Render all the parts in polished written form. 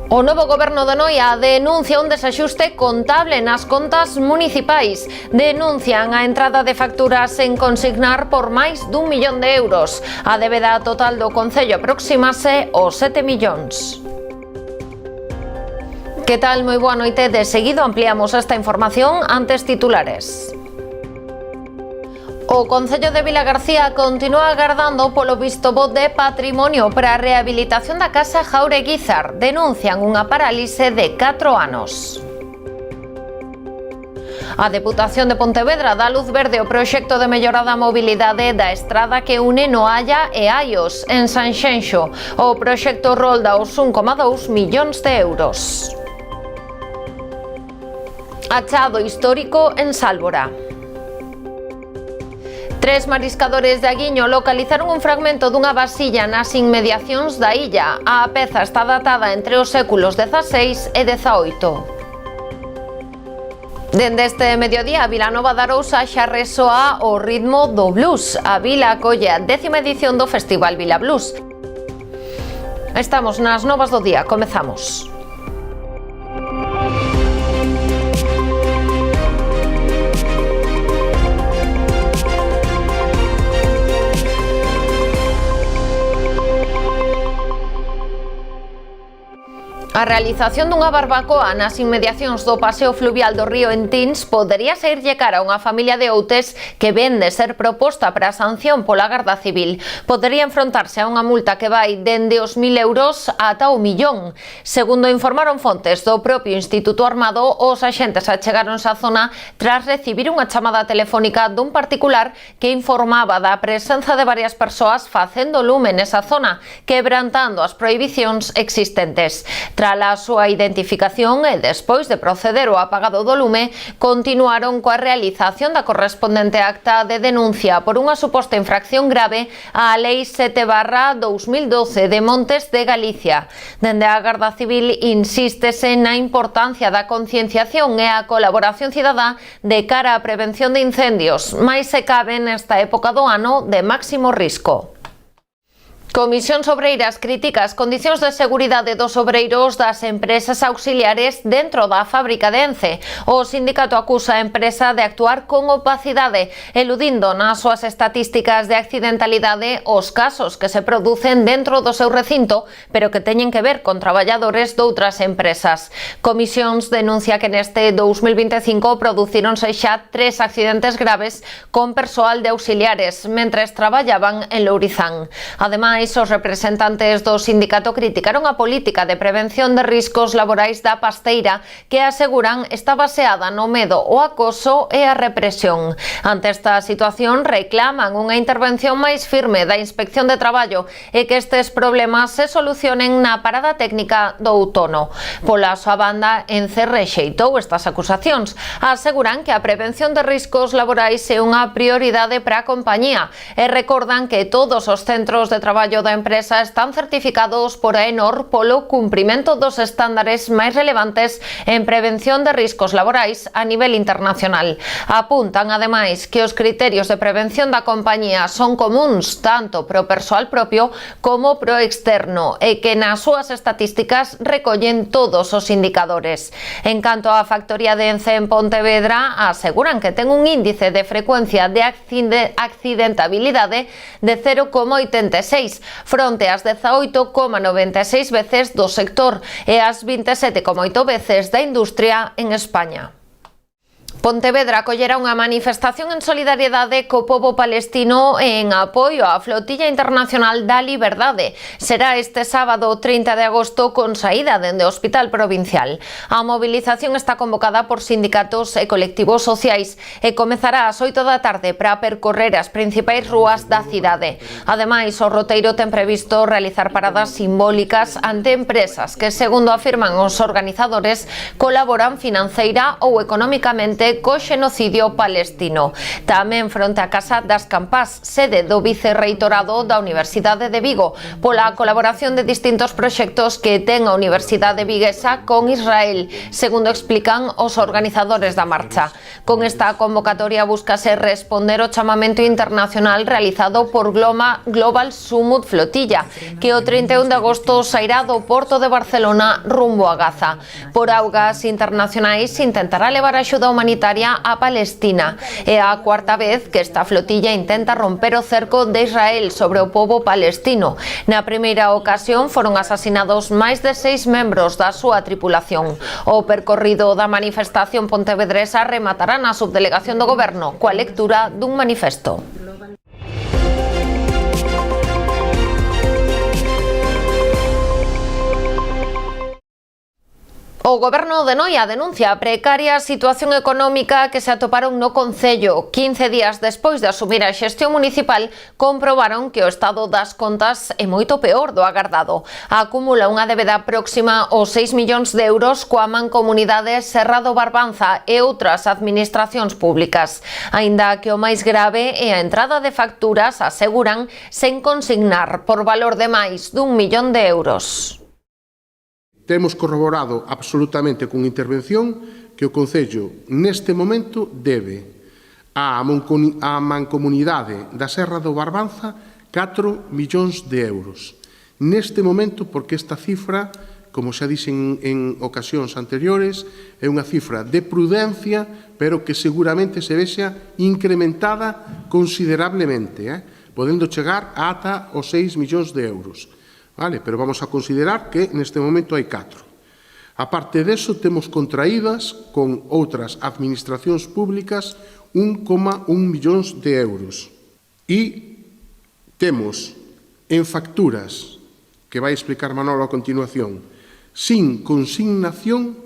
O novo goberno de Noia denuncia un desaxuste contable nas contas municipais. Denuncian a entrada de facturas sen consignar por máis d'1 millón de euros. A débeda total do concello aproximase aos 7 millóns. Que tal? Moi boa noite. De seguido ampliamos esta información antes titulares. O Concello de Vilagarcía continúa agardando polo visto bo de patrimonio para a rehabilitación da Casa Jaureguizar. Denuncian unha parálise de 4 anos. A Deputación de Pontevedra dá luz verde ao proxecto de mellora da mobilidade da estrada que une Noalla e Aios, en Sanxenxo. O proxecto rolda os 1,2 millóns de euros. Achado histórico en Sálvora. 3 mariscadores de Aguiño localizaron un fragmento dunha vasilla nas inmediacións da illa. A peza está datada entre os séculos XVI e XVIII. Dende este mediodía, a Vilanova de Arousa xa resoa o ritmo do blues. A vila acolle a 10ª edición do Festival Vila Blues. Estamos nas novas do día, comezamos. A realización dunha barbacoa nas inmediacións do paseo fluvial do río en Tins podería saírlle cara a unha familia de Outes que ven de ser proposta para a sanción pola Garda Civil. Podería enfrontarse a unha multa que vai dende os 1.000 euros ata o millón. Segundo informaron fontes do propio Instituto Armado, os axentes achegáronse á zona tras recibir unha chamada telefónica dun particular que informaba da presenza de varias persoas facendo lume nesa zona, quebrantando as prohibicións existentes. Tras a súa identificación e despois de proceder ao apagado do lume, continuaron coa realización da correspondente acta de denuncia por unha suposta infracción grave á Lei 7/2012 de Montes de Galicia. Dende a Garda Civil insístese na importancia da concienciación e a colaboración cidadá de cara á prevención de incendios, máis se cabe nesta época do ano de máximo risco. Comisións Obreiras critica as condicións de seguridade dos obreiros das empresas auxiliares dentro da fábrica de Ence. O sindicato acusa a empresa de actuar con opacidade, eludindo nas súas estatísticas de accidentalidade os casos que se producen dentro do seu recinto, pero que teñen que ver con traballadores doutras empresas. Comisións denuncia que neste 2025 producíronse xa 3 accidentes graves con persoal de auxiliares mentres traballaban en Lourizán. Ademais, os representantes do sindicato criticaron a política de prevención de riscos laborais da Pasteira, que aseguran está baseada no medo, o acoso e a represión. Ante esta situación, reclaman unha intervención máis firme da Inspección de Traballo e que estes problemas se solucionen na parada técnica do outono. Pola súa banda, Ence rexeitou estas acusacións. Aseguran que a prevención de riscos laborais é unha prioridade para a compañía e recordan que todos os centros de traballo da empresa están certificados por AENOR polo cumprimento dos estándares máis relevantes en prevención de riscos laborais a nivel internacional. Apuntan, ademais, que os criterios de prevención da compañía son comuns tanto pro persoal propio como pro externo e que nas súas estatísticas recollen todos os indicadores. En canto á factoría de Ence en Pontevedra, aseguran que ten un índice de frecuencia de accidentabilidade de 0,86, fronte ás 18,96 veces do sector e ás 27,8 veces da industria en España. Pontevedra acollerá unha manifestación en solidariedade co pobo palestino en apoio á Flotilla Internacional da Liberdade. Será este sábado 30 de agosto con saída dende o Hospital Provincial. A movilización está convocada por sindicatos e colectivos sociais e comezará ás 8 da tarde para percorrer as principais rúas da cidade. Ademais, o roteiro ten previsto realizar paradas simbólicas ante empresas que, segundo afirman os organizadores, colaboran financeira ou económicamente combate co xenocidio palestino. Tamén fronte a Casa das Campás, sede do vicerreitorado da Universidade de Vigo, pola colaboración de distintos proxectos que ten a Universidade Viguesa con Israel, segundo explican os organizadores da marcha. Con esta convocatoria búscase responder ao chamamento internacional realizado por Global Summit Flotilla, que o 31 de agosto sairá do porto de Barcelona rumbo a Gaza. Por augas internacionais intentará levar axuda humanitaria a Palestina. É a cuarta vez que esta flotilla intenta romper o cerco de Israel sobre o pobo palestino. Na primeira ocasión foron asasinados máis de 6 membros da súa tripulación. O percorrido da manifestación pontevedresa rematará na subdelegación do Goberno coa lectura dun manifesto. O Goberno de Noia denuncia a precaria situación económica que se atoparon no Concello. 15 días despois de asumir a xestión municipal, comprobaron que o estado das contas é moito peor do agardado. Acumula unha débeda próxima aos 6 millóns de euros coa Mancomunidade Serra do Barbanza e outras administracións públicas. Aínda que o máis grave é a entrada de facturas, aseguran, sen consignar por valor de máis dun millón de euros. Temos corroborado absolutamente con intervención que o Concello neste momento debe á Mancomunidade da Serra do Barbanza 4 millóns de euros. Neste momento, porque esta cifra, como xa dixen en ocasións anteriores, é unha cifra de prudencia, pero que seguramente se vexa incrementada considerablemente, podendo chegar ata os 6 millóns de euros. Vale, pero vamos a considerar que neste momento hai 4. A parte deso, temos contraídas con outras administracións públicas 1,1 millóns de euros. E temos en facturas, que vai explicar Manolo a continuación, sin consignación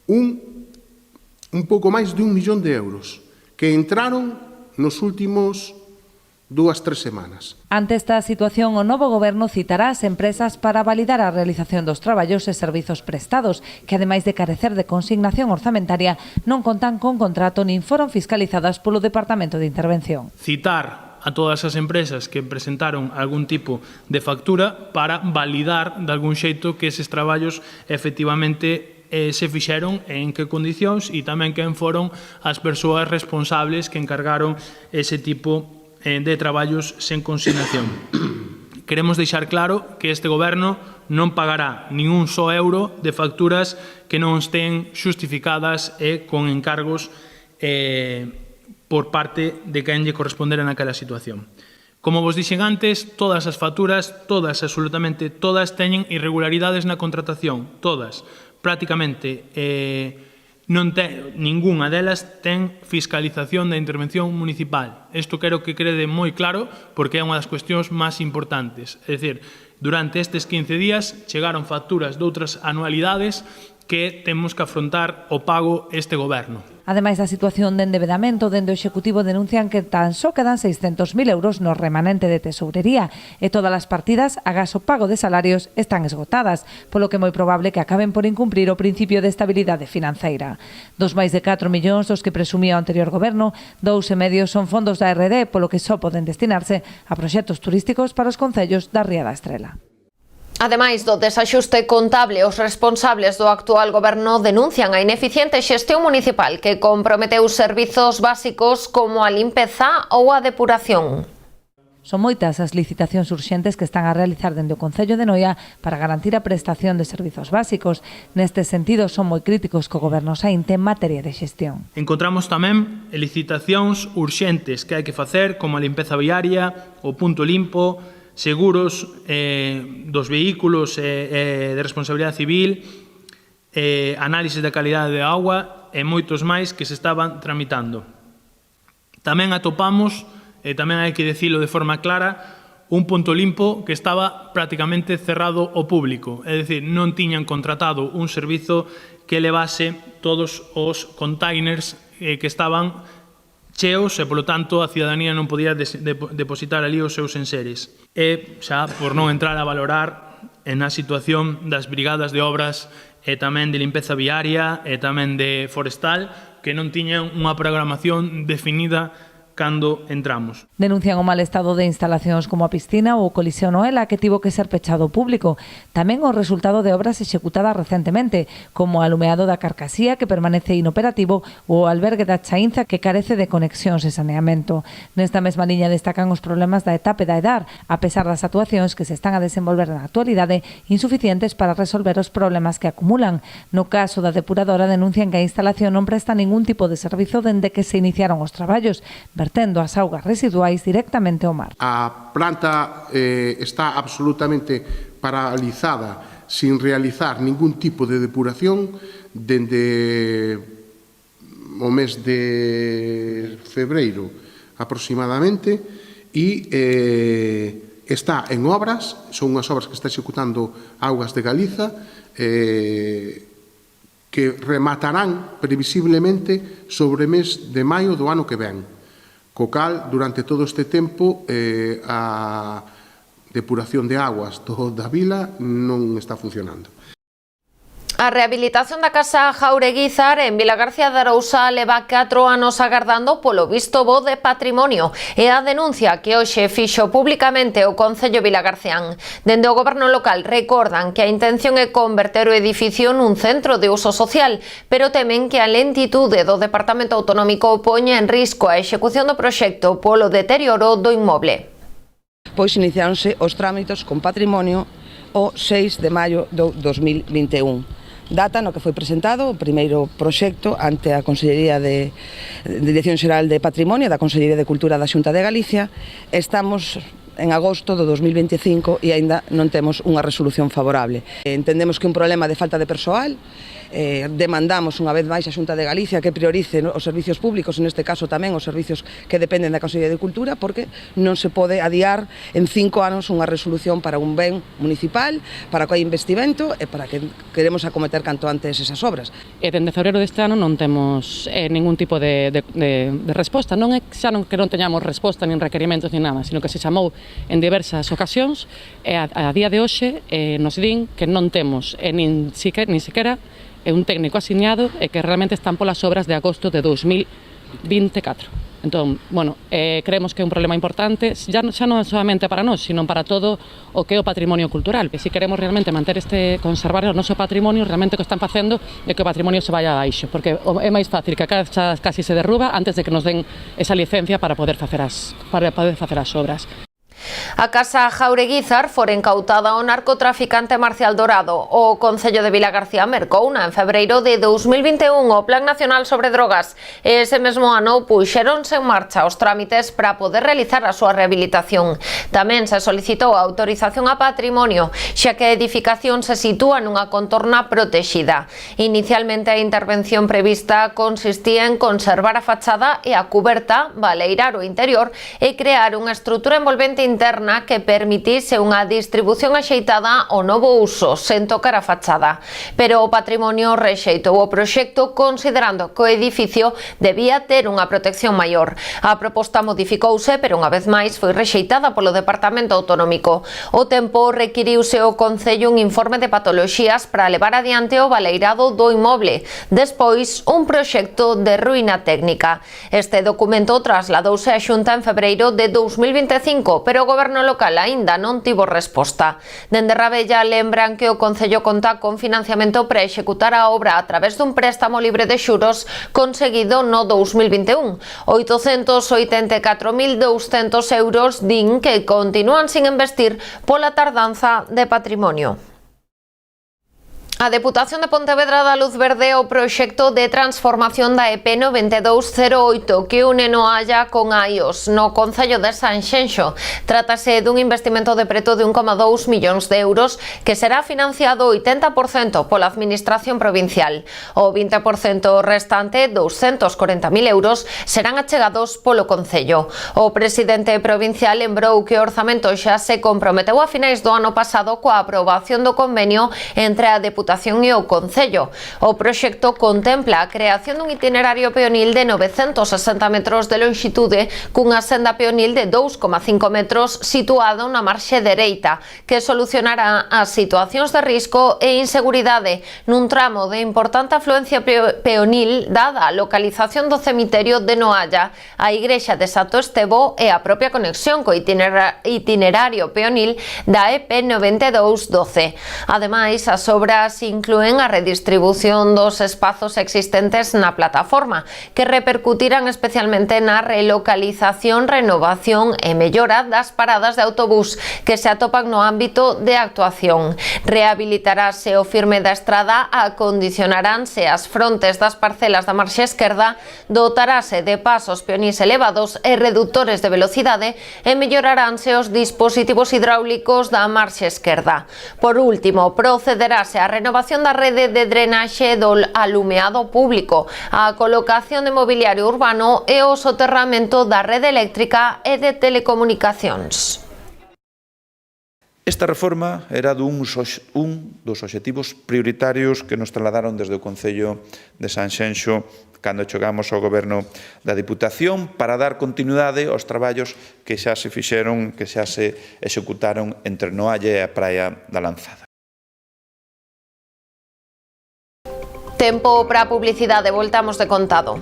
un pouco máis de 1 millón de euros, que entraron nos últimos 2-3 semanas. Ante esta situación, o novo Goberno citará as empresas para validar a realización dos traballos e servizos prestados, que ademais de carecer de consignación orzamentaria, non contan con contrato nin foron fiscalizadas polo Departamento de Intervención. Citar a todas as empresas que presentaron algún tipo de factura para validar de algún xeito que eses traballos efectivamente se fixeron en que condicións e tamén quen foron as persoas responsables que encargaron ese tipo de traballos sen consignación. Queremos deixar claro que este Goberno non pagará nin un só euro de facturas que non estén xustificadas e con encargos por parte de quen lle correspondera naquela situación. Como vos dixen antes, todas as facturas, todas, absolutamente todas, teñen irregularidades na contratación, todas, prácticamente. Ningunha delas ten fiscalización da intervención municipal. Isto quero que quede moi claro porque é unha das cuestións máis importantes. É dicir, durante estes 15 días chegaron facturas de outras anualidades que temos que afrontar o pago este Goberno. Ademais da situación de endebedamento, dende o Executivo denuncian que tan só quedan 600.000 euros no remanente de tesourería e todas as partidas agás o pago de salarios están esgotadas, polo que é moi probable que acaben por incumprir o principio de estabilidade financeira. Dos máis de 4 millóns dos que presumía o anterior Goberno, 2,5 son fondos da RD, polo que só poden destinarse a proxectos turísticos para os concellos da Ría da Estrela. Ademais do desaxuste contable, os responsables do actual Goberno denuncian a ineficiente xestión municipal que comprometeu servizos básicos como a limpeza ou a depuración. Son moitas as licitacións urxentes que están a realizar dende o Concello de Noia para garantir a prestación de servizos básicos. Neste sentido, son moi críticos co Goberno saínte en materia de xestión. Encontramos tamén licitacións urxentes que hai que facer, como a limpeza viaria, o punto limpo, seguros dos vehículos de responsabilidade civil, análisis da calidade de auga e moitos máis que se estaban tramitando. Tamén atopamos, e tamén hai que dicilo de forma clara, un punto limpo que estaba prácticamente cerrado ao público, é dicir, non tiñan contratado un servizo que levase todos os containers que estaban cheos e, polo tanto, a cidadanía non podía depositar ali os seus enseres. E, xa, por non entrar a valorar na situación das brigadas de obras e tamén de limpeza viaria e tamén de forestal, que non tiñan unha programación definida cando entramos. Denuncian o mal estado de instalacións como a piscina ou o Coliseo Noela, que tivo que ser pechado ao público. Tamén o resultado de obras executadas recentemente, como o alumeado da Carcasía, que permanece inoperativo, ou o albergue da Chaínza, que carece de conexións e saneamento. Nesta mesma liña destacan os problemas da etapa e da edar, a pesar das actuacións que se están a desenvolver na actualidade, insuficientes para resolver os problemas que acumulan. No caso da depuradora, denuncian que a instalación non presta ningún tipo de servizo dende que se iniciaron os traballos, vertendo as augas residuais directamente ao mar. A planta está absolutamente paralizada, sin realizar ningún tipo de depuración dende o mes de febreiro aproximadamente, e está en obras, son unhas obras que está executando Augas de Galiza, que rematarán previsiblemente sobre o mes de maio do ano que ven. Co cal, durante todo este tempo, a depuración de aguas da vila non está funcionando. A rehabilitación da Casa Jaureguizar en Vilagarcía de Arousa leva 4 anos agardando polo visto bo de patrimonio e a denuncia que hoxe fixo públicamente o Concello Vilagarcián. Dende o goberno local recordan que a intención é converter o edificio nun centro de uso social, pero temen que a lentitude do Departamento Autonómico poña en risco a execución do proxecto polo deterioro do inmoble. Pois iniciáronse os trámites con patrimonio o 6 de maio do 2021. Data no que foi presentado o primeiro proxecto ante a Consellería de Dirección Xeral de Patrimonio da Consellería de Cultura da Xunta de Galicia. Estamos en agosto do 2025 e aínda non temos unha resolución favorable. Entendemos que un problema de falta de persoal, demandamos unha vez máis a Xunta de Galicia que priorice os servicios públicos, neste caso tamén os servicios que dependen da Consellería de Cultura, porque non se pode adiar en 5 anos unha resolución para un ben municipal, para que hai investimento e para que queremos acometer canto antes esas obras. E dende febreiro deste ano non temos ningún tipo de resposta. Non é xa que non teñamos resposta nin requerimentos nin nada, sino que se chamou en diversas ocasións e a día de hoxe nos din que non temos nin sequera un técnico asignado e que realmente están polas obras de agosto de 2024. Entón, bueno, creemos que é un problema importante, xa non solamente para nós, sino para todo o que é o patrimonio cultural. E se queremos realmente conservar o noso patrimonio, realmente o que están facendo é que o patrimonio se vaya abaixo, porque é máis fácil que a casa casi se derruba antes de que nos den esa licencia para poder facer as obras. A Casa Jaureguizar fora incautada o narcotraficante Marcial Dorado. O Concello de Vilagarcía mercouna en febreiro de 2021 o Plan Nacional sobre Drogas. Ese mesmo ano puxéronse en marcha os trámites para poder realizar a súa rehabilitación. Tamén se solicitou a autorización a patrimonio, xa que a edificación se sitúa nunha contorna protexida. Inicialmente a intervención prevista consistía en conservar a fachada e a cuberta, baleirar o interior e crear unha estrutura envolvente interna que permitise unha distribución axeitada ao novo uso, sen tocar a fachada. Pero o patrimonio rexeitou o proxecto considerando que o edificio debía ter unha protección maior. A proposta modificouse, pero unha vez máis foi rexeitada polo Departamento Autonómico. O tempo requiriuse ao Concello un informe de patoloxías para levar adiante o baleirado do inmoble. Despois, un proxecto de ruína técnica. Este documento trasladouse á Xunta en febreiro de 2025, pero o goberno local aínda non tivo resposta. Dende Rabella lembran que o Concello conta con financiamento para executar a obra a través dun préstamo libre de xuros conseguido no 2021. 884.200 euros din que continúan sin investir pola tardanza de patrimonio. A Deputación de Pontevedra dá luz verde ao proxecto de transformación da EP 9208 que une Noalla con Aios no Concello de Sanxenxo. Trátase dun investimento de preto de 1,2 millóns de euros que será financiado 80% pola Administración Provincial. O 20% restante, 240.000 euros, serán achegados polo Concello. O presidente provincial lembrou que o orzamento xa se comprometeu a finais do ano pasado coa aprobación do convenio entre a Deputación Deputación e o Concello. O proxecto contempla a creación dun itinerario peonil de 960 metros de lonxitude cunha senda peonil de 2,5 metros situado na marxe dereita, que solucionará as situacións de risco e inseguridade nun tramo de importante afluencia peonil dada a localización do cemiterio de Noalla, a igrexa de Santo Estevo e a propia conexión co itinerario peonil da EP 9212. Ademais, as obras inclúen a redistribución dos espazos existentes na plataforma, que repercutirán especialmente na relocalización, renovación e mellora das paradas de autobús que se atopan no ámbito de actuación. Rehabilitarase o firme da estrada, acondicionaránse as frontes das parcelas da marxe esquerda, dotarase de pasos peonís elevados e reductores de velocidade e melloraránse os dispositivos hidráulicos da marxe esquerda. Por último, procederase á renovación da rede de drenaxe do alumeado público, a colocación de mobiliario urbano e o soterramento da rede eléctrica e de telecomunicacións. Esta reforma era un dos obxectivos prioritarios que nos trasladaron desde o Concello de Sanxenxo cando chegamos ao Goberno da Diputación para dar continuidade aos traballos que xa se fixeron, que xa se executaron entre Noalla e a Praia da Lanzada. Tempo para a publicidade, voltamos de contado.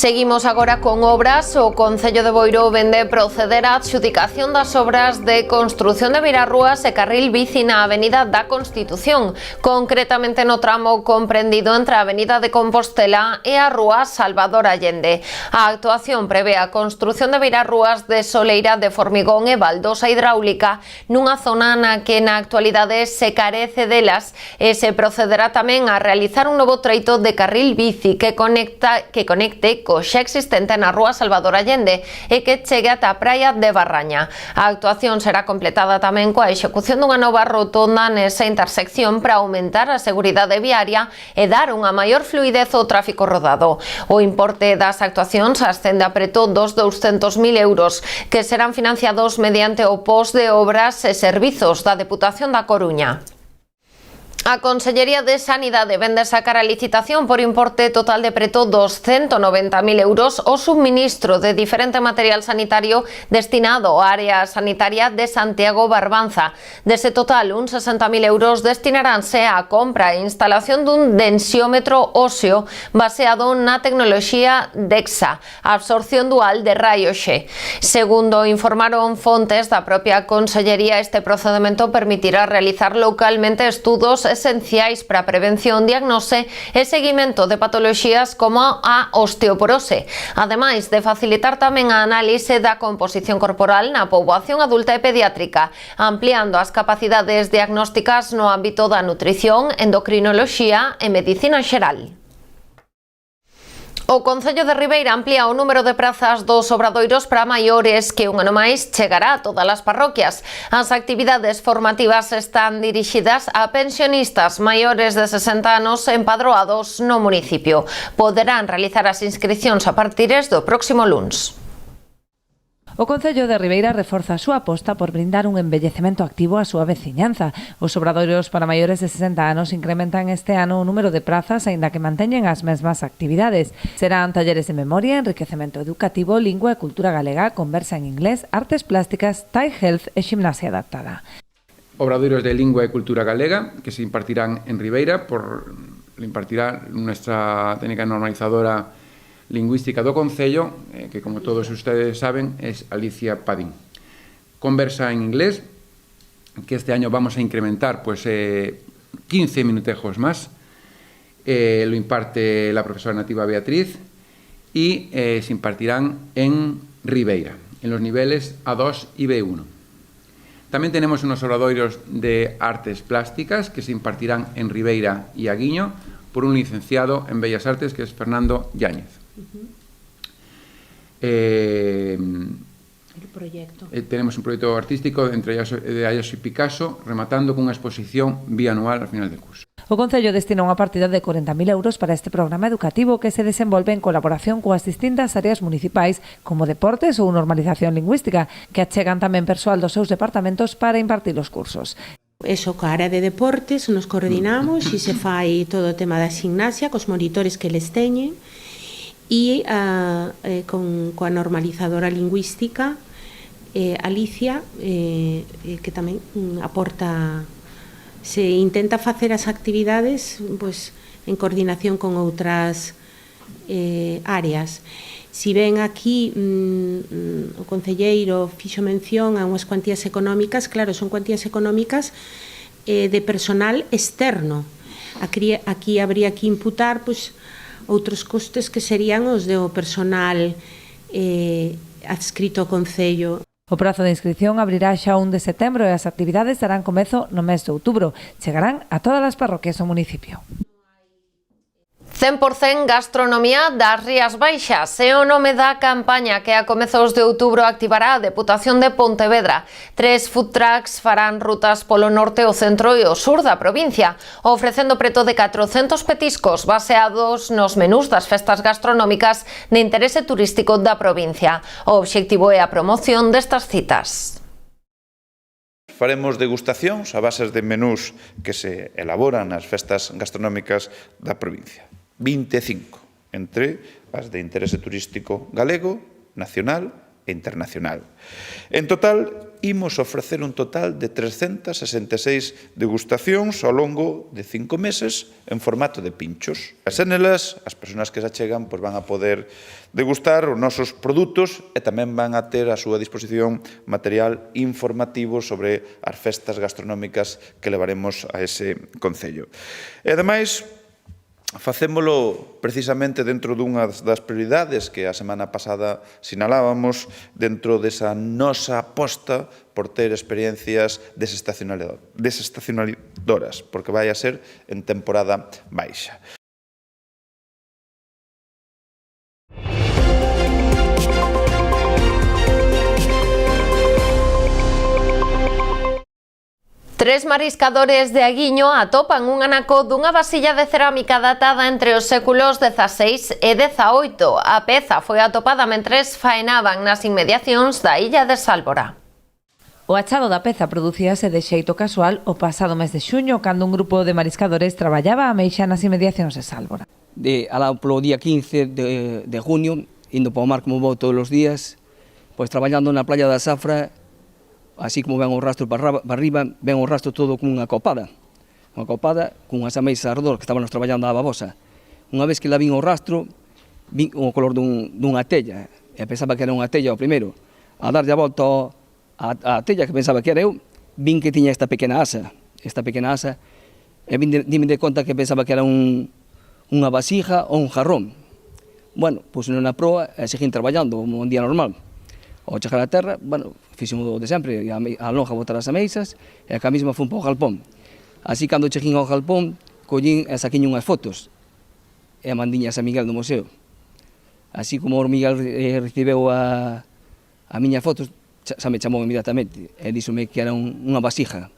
Seguimos agora con obras. O Concello de Boiro vende proceder á adxudicación das obras de construción de beirarrúas e carril bici na Avenida da Constitución, concretamente no tramo comprendido entre a Avenida de Compostela e a Rúa Salvador Allende. A actuación prevé a construción de beirarrúas de soleira de formigón e baldosa hidráulica nunha zona na que na actualidade se carece delas, e se procederá tamén a realizar un novo treito de carril bici que conecte co xa existente na Rúa Salvador Allende e que chegue ata a praia de Barraña. A actuación será completada tamén coa execución dunha nova rotonda nesa intersección para aumentar a seguridade viaria e dar unha maior fluidez ao tráfico rodado. O importe das actuacións ascende a preto dos 200.000 euros, que serán financiados mediante o POS de Obras e Servizos da Deputación da Coruña. A Consellería de Sanidade vende sacar a licitación por importe total de preto dos 190.000 euros o subministro de diferente material sanitario destinado á área sanitaria de Santiago Barbanza. Dese total, uns 60.000 euros destinaránse á compra e instalación dun densiómetro óseo baseado na tecnoloxía DEXA, a absorción dual de raio X. Segundo informaron fontes da propia Consellería, este procedemento permitirá realizar localmente estudos esenciais para a prevención, diagnose e seguimento de patoloxías como a osteoporose, ademais de facilitar tamén a análise da composición corporal na poboación adulta e pediátrica, ampliando as capacidades diagnósticas no ámbito da nutrición, endocrinoloxía e medicina xeral. O Concello de Ribeira amplía o número de prazas dos obradoiros para maiores, que un ano máis chegará a todas as parroquias. As actividades formativas están dirixidas a pensionistas maiores de 60 anos empadroados no municipio. Poderán realizar as inscricións a partir do próximo luns. O Concello de Ribeira reforza a súa aposta por brindar un envellecemento activo á súa veciñanza. Os obradoiros para maiores de 60 anos incrementan este ano o número de prazas, aínda que manteñen as mesmas actividades. Serán talleres de memoria, enriquecemento educativo, lingua e cultura galega, conversa en inglés, artes plásticas, Thai Health e gimnasia adaptada. Obradoiros de lingua e cultura galega que se impartirán en Ribeira lo impartirá nuestra técnica normalizadora lingüística do Concello, que como todos ustedes saben es Alicia Padín. Conversa en inglés, que este año vamos a incrementar 15 minutejos más, lo imparte la profesora nativa Beatriz y se impartirán en Ribeira, en los niveles A2 y B1. También tenemos unos obradoiros de artes plásticas que se impartirán en Ribeira y Aguiño por un licenciado en Bellas Artes que es Fernando Yáñez. Tenemos un proyecto artístico entre Ayaso y Picasso, rematando con unha exposición bianual al final del curso. O Concello destina unha partida de 40.000 euros para este programa educativo que se desenvolve en colaboración coas distintas áreas municipais como deportes ou normalización lingüística, que achegan tamén persoal dos seus departamentos para impartir os cursos. Eso, coa área de deportes nos coordinamos e se fai todo o tema da gimnasia cos monitores que les teñen e coa normalizadora lingüística Alicia, que tamén aporta. Se intenta facer as actividades pois, en coordinación con outras áreas. Si ven aquí o concelleiro fixo mención a unhas cuantías económicas, claro, son cuantías económicas de personal externo. Aquí habría que imputar pois, outros costes que serían os do personal adscrito ao Concello. O prazo de inscripción abrirá xa 1 de setembro e as actividades darán comezo no mes de outubro. Chegarán a todas as parroquias do municipio. 100% gastronomía das Rías Baixas é o nome da campaña que a comezos de outubro activará a Deputación de Pontevedra. 3 food trucks farán rutas polo norte, o centro e o sur da provincia, ofrecendo preto de 400 petiscos baseados nos menús das festas gastronómicas de interese turístico da provincia. O obxectivo é a promoción destas citas. Faremos degustacións a bases de menús que se elaboran nas festas gastronómicas da provincia. 25, entre as de interese turístico galego, nacional e internacional. En total, imos ofrecer un total de 366 degustacións ao longo de 5 meses en formato de pinchos. As enelas, as persoas que se achegan, van a poder degustar os nosos produtos e tamén van a ter a súa disposición material informativo sobre as festas gastronómicas que levaremos a ese concello. E, ademais, facémolo precisamente dentro dunha das prioridades que a semana pasada sinalábamos dentro desa nosa aposta por ter experiencias desestacionalizadoras, porque vai a ser en temporada baixa. Tres mariscadores de Aguiño atopan un anaco dunha vasilla de cerámica datada entre os séculos XVI e XVIII. A peza foi atopada mentres faenaban nas inmediacións da illa de Sálvora. O achado da peza producíase de xeito casual o pasado mes de xuño, cando un grupo de mariscadores traballaba a meixa nas inmediacións de Sálvora. Alá polo día 15 de junio, indo para o mar como vou todos os días, pois traballando na playa da Safra, así como ven o rastro para arriba, ven o rastro todo con unha copada cunhas ameixas arredor que estábamos traballando a babosa. Unha vez que la vin o rastro, vin o color dunha tella, e pensaba que era unha tella o primeiro. A darlle a volta a tella que pensaba que era eu, vin que tiña esta pequena asa, e dime de conta que pensaba que era unha vasija ou un jarrón. Bueno, pois na proa e seguín traballando como un día normal. Ao chegar a terra, fixen o de sempre, a lonja botar as ameixas, e a mesma fun para o galpón. Así, cando cheguín ao galpón, collín e saquín unhas fotos, e mandiñas a Miguel do museo. Así como o Miguel recibeu a miña fotos, xa me chamou inmediatamente, e díxome que era unha vasija.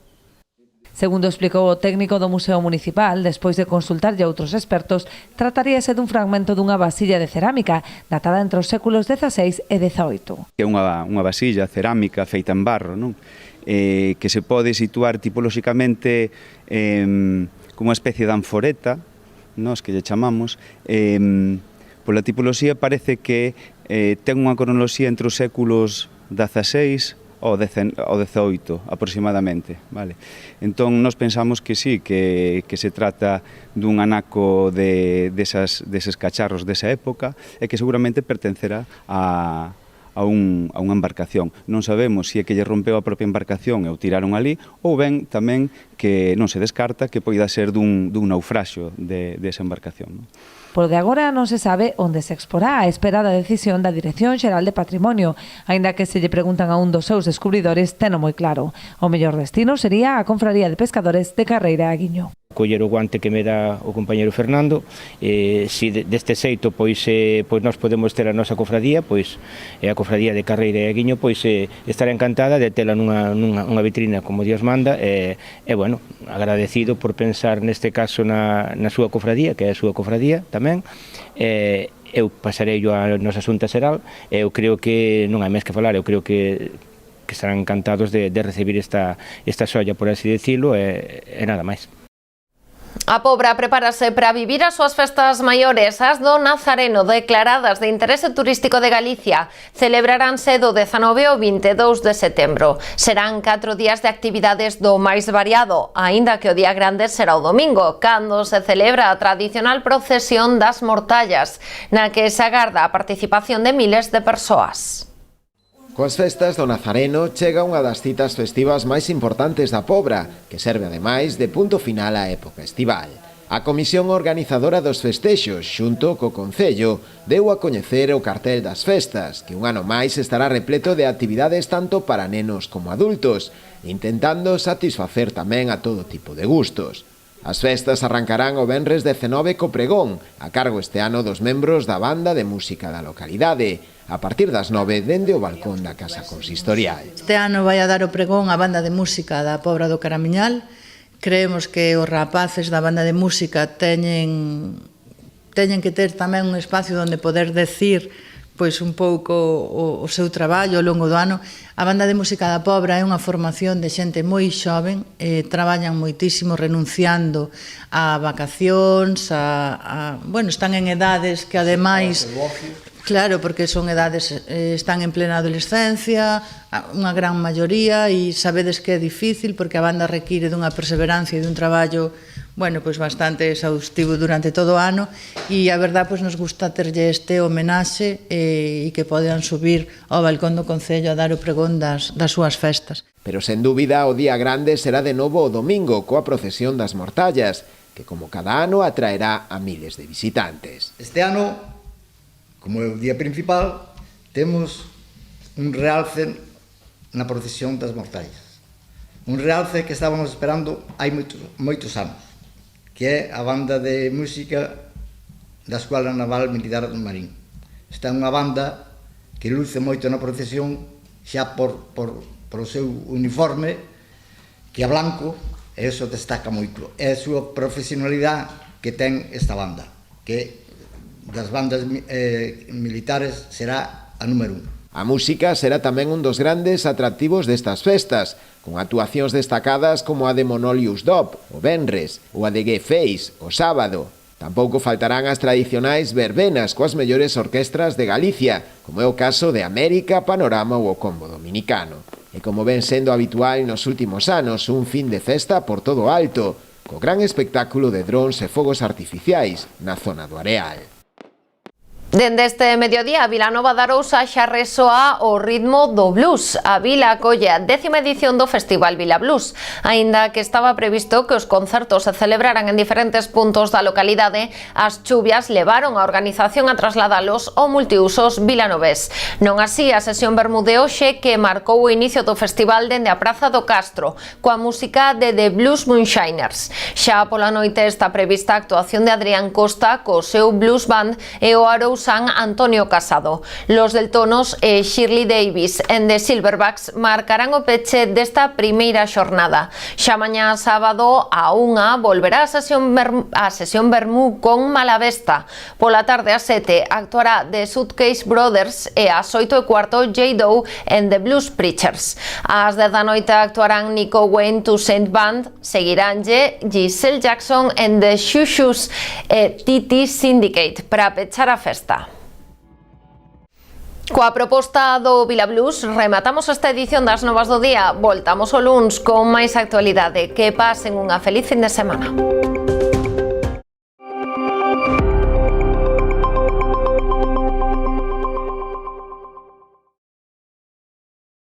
Segundo explicou o técnico do Museo Municipal, despois de consultarlle a outros expertos, trataríase dun fragmento dunha vasilla de cerámica datada entre os séculos XVI e XVIII. É unha vasilla cerámica feita en barro, non? Que se pode situar tipolóxicamente como unha especie de anforeta, nós que lle chamamos. Pola tipoloxía parece que ten unha cronoloxía entre os séculos XVI ao 18 aproximadamente, vale? Entón, nós pensamos que sí, que se trata dun anaco deses cacharros desa época e que seguramente pertencerá a unha embarcación. Non sabemos se é que lle rompeu a propia embarcación e o tiraron ali, ou ben tamén que non se descarta que poida ser dun naufraxio desa embarcación, non? Polo de agora non se sabe onde se exporá a espera da decisión da Dirección Xeral de Patrimonio, aínda que se lle preguntan a un dos seus descubridores, teno moi claro. O mellor destino sería a Confraría de Pescadores de Carreira Aguiño. coller o guante que me dá o compañeiro Fernando, si deste xeito pois nós podemos ter a nosa cofradía, pois a cofradía de Carreira e Aguiño, pois estará encantada de tela nunha vitrina como Dios manda, e bueno, agradecido por pensar neste caso na súa cofradía, que é a súa cofradía tamén. Eu pasarei a nosa Xunta Xeral, e eu creo que non hai máis que falar, eu creo que estarán encantados de recibir esta xoia, por así decirlo, e nada máis. A Pobra prepárase para vivir as súas festas maiores. As do Nazareno, declaradas de interese turístico de Galicia, celebraránse do 19 ao 22 de setembro. Serán 4 días de actividades do máis variado, aínda que o día grande será o domingo, cando se celebra a tradicional procesión das Mortallas, na que se agarda a participación de miles de persoas. Coas festas do Nazareno chega unha das citas festivas máis importantes da Pobra, que serve ademais de punto final á época estival. A comisión organizadora dos festexos, xunto co Concello, deu a coñecer o cartel das festas, que un ano máis estará repleto de actividades tanto para nenos como adultos, intentando satisfacer tamén a todo tipo de gustos. As festas arrancarán o venres 19 co pregón, a cargo este ano dos membros da banda de música da localidade, a partir das 9 dende o balcón da Casa Consistorial. Este ano vai a dar o pregón a banda de música da Pobra do Caramiñal. Creemos que os rapaces da banda de música teñen que ter tamén un espacio onde poder decir pois un pouco o seu traballo ao longo do ano. A banda de música da Pobra é unha formación de xente moi xoven, traballan moitísimo renunciando a vacacións, bueno, están en edades que ademais, claro, porque son edades, están en plena adolescencia, unha gran maioría, e sabedes que é difícil porque a banda require dunha perseverancia e dun traballo, bueno, pois bastante exhaustivo durante todo o ano, e a verdad, pois nos gusta terlle este homenaxe e que podan subir ao balcón do Concello a dar o pregón das súas festas. Pero sen dúbida o día grande será de novo o domingo coa procesión das Mortallas, que como cada ano atraerá a miles de visitantes. Este ano, como é o día principal, temos un realce na procesión das Mortallas. Un realce que estábamos esperando hai moitos anos, que é a banda de música da Escola Naval Militar do Marín. Esta é unha banda que luce moito na procesión xa por o seu uniforme, que é blanco, e iso destaca moito. É a súa profesionalidade que ten esta banda, que das bandas militares será a número 1. A música será tamén un dos grandes atractivos destas festas, con actuacións destacadas como a de Monolius Dop, o venres, ou a de Gay Face, o sábado. Tampouco faltarán as tradicionais verbenas coas mellores orquestras de Galicia, como é o caso de América, Panorama ou o Combo Dominicano. E como ven sendo habitual nos últimos anos, un fin de festa por todo o alto, co gran espectáculo de drons e fogos artificiais na zona do Areal. Dende este mediodía, a Vilanova de Arousa xa resoa o ritmo do blues. A vila acolle a 10ª edición do Festival Vila Blues. Aínda que estaba previsto que os concertos se celebraran en diferentes puntos da localidade, as chuvias levaron a organización a trasladalos ao multiusos vilanovés. Non así a sesión Bermude hoxe, que marcou o inicio do festival dende a Praza do Castro, coa música de The Blues Moonshiners. Xa pola noite está prevista a actuación de Adrián Costa co seu Blues Band e o Arousa Antonio Casado. Los del Tonos e Shirley Davis en The Silverbacks marcarán o peche desta primeira xornada. Xa mañá sábado a 1 volverá a sesión Bermú con Malavesta. Pola tarde a 7 actuará The Suitcase Brothers e ás 8:15 J-Doe en The Blues Preachers. Ás 10 da noite actuarán Nico Wayne to Saint Band, seguiránlle Giselle Jackson en The Shushu's e Titi Syndicate para pechar a festa. Coa proposta do Vila Blues rematamos esta edición das Novas do Día. Voltamos o luns con máis actualidade. Que pasen unha feliz fin de semana.